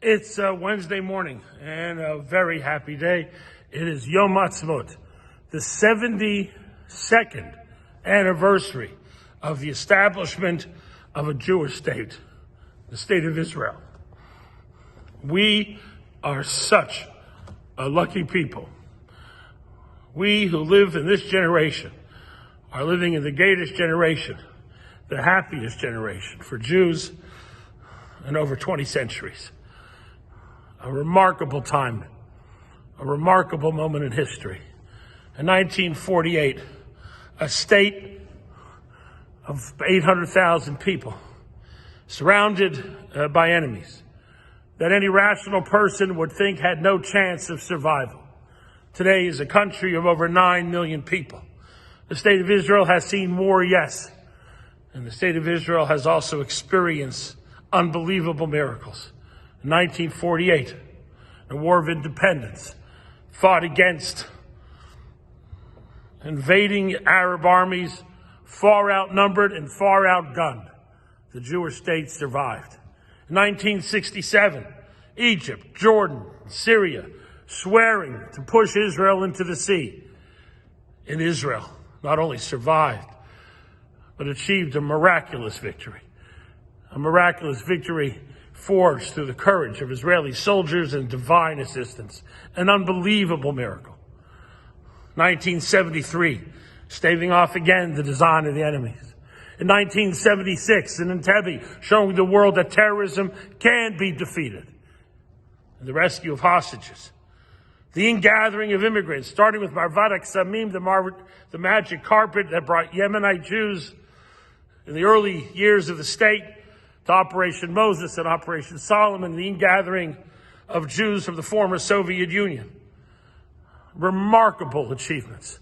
It's Wednesday morning and a very happy day. It is Yom Ha'azmaut, the 72nd anniversary of the establishment of a Jewish state, the state of Israel. We are such a lucky people. We who live in this generation are living in the greatest generation, the happiest generation for Jews in over 20 centuries. A remarkable time, a remarkable moment in history. In 1948, a state of 800,000 people surrounded by enemies that any rational person would think had no chance of survival. Today is a country of over 9 million people. The state of Israel has seen war, yes, and the state of Israel has also experienced unbelievable miracles. In 1948, the War of Independence fought against invading Arab armies, far outnumbered and far outgunned. The Jewish state survived. In 1967, Egypt, Jordan, Syria, swearing to push Israel into the sea. And Israel not only survived, but achieved a miraculous victory. A miraculous victory forged through the courage of Israeli soldiers and divine assistance. An unbelievable miracle. 1973, staving off again the design of the enemies. In 1976, in Entebbe, showing the world that terrorism can be defeated. And the rescue of hostages. The ingathering of immigrants, starting with Marvadak Samim, the magic carpet that brought Yemenite Jews in the early years of the state, to Operation Moses and Operation Solomon, the ingathering of Jews from the former Soviet Union. Remarkable achievements.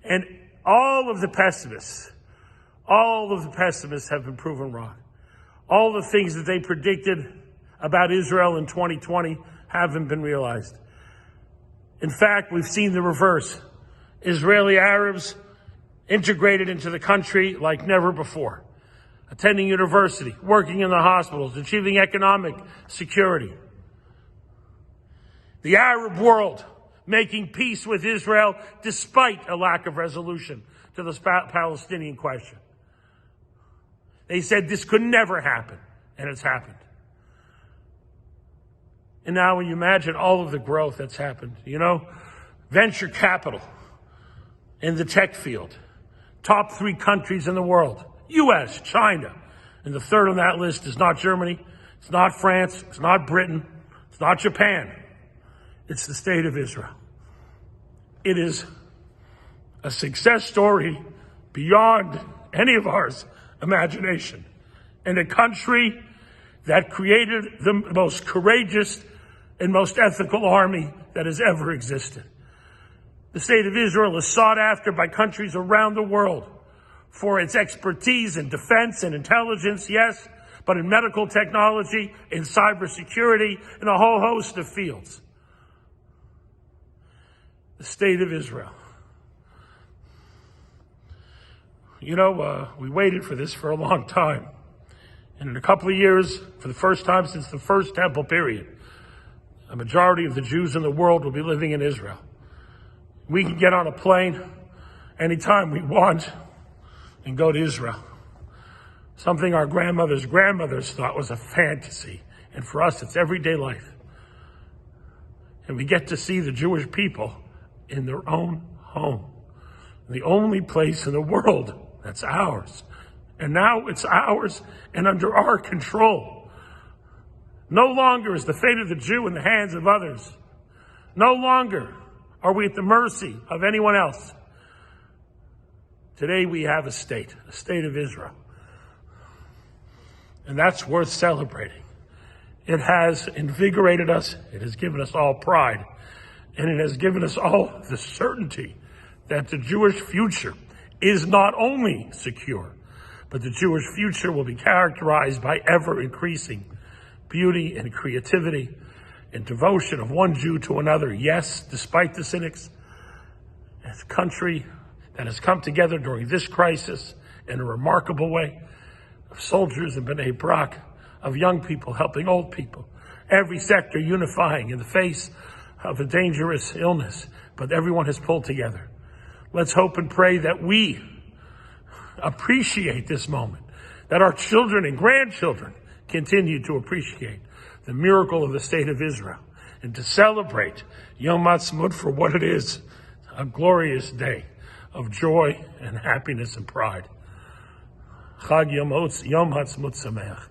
And all of the pessimists have been proven wrong. All the things that they predicted about Israel in 2020 haven't been realized. In fact, we've seen the reverse. Israeli Arabs integrated into the country like never before. Attending university, working in the hospitals, achieving economic security. The Arab world making peace with Israel despite a lack of resolution to the Palestinian question. They said this could never happen, and it's happened. And now when you imagine all of the growth that's happened, venture capital in the tech field, top 3 countries in the world, U.S., China, and the third on that list is not Germany, it's not France, it's not Britain, it's not Japan, it's the state of Israel. It is a success story beyond any of our imagination, and a country that created the most courageous and most ethical army that has ever existed. The state of Israel is sought after by countries around the world for its expertise in defense and intelligence, yes, but in medical technology, in cybersecurity, in a whole host of fields. The state of Israel. We waited for this for a long time. And in a couple of years, for the first time since the First Temple period, a majority of the Jews in the world will be living in Israel. We can get on a plane anytime we want and go to Israel. Something our grandmothers' thought was a fantasy. And for us, it's everyday life. And we get to see the Jewish people in their own home. The only place in the world that's ours. And now it's ours and under our control. No longer is the fate of the Jew in the hands of others. No longer are we at the mercy of anyone else. Today we have a state of Israel. And that's worth celebrating. It has invigorated us, it has given us all pride, and it has given us all the certainty that the Jewish future is not only secure, but the Jewish future will be characterized by ever-increasing beauty and creativity and devotion of one Jew to another. Yes, despite the cynics, as a country that has come together during this crisis in a remarkable way, of soldiers in B'nai Brak, of young people helping old people, every sector unifying in the face of a dangerous illness, but everyone has pulled together. Let's hope and pray that we appreciate this moment, that our children and grandchildren continue to appreciate the miracle of the state of Israel, and to celebrate Yom Ha'azmaut for what it is, a glorious day of joy and happiness and pride. Chag Yom Ha'azmaut Sameach.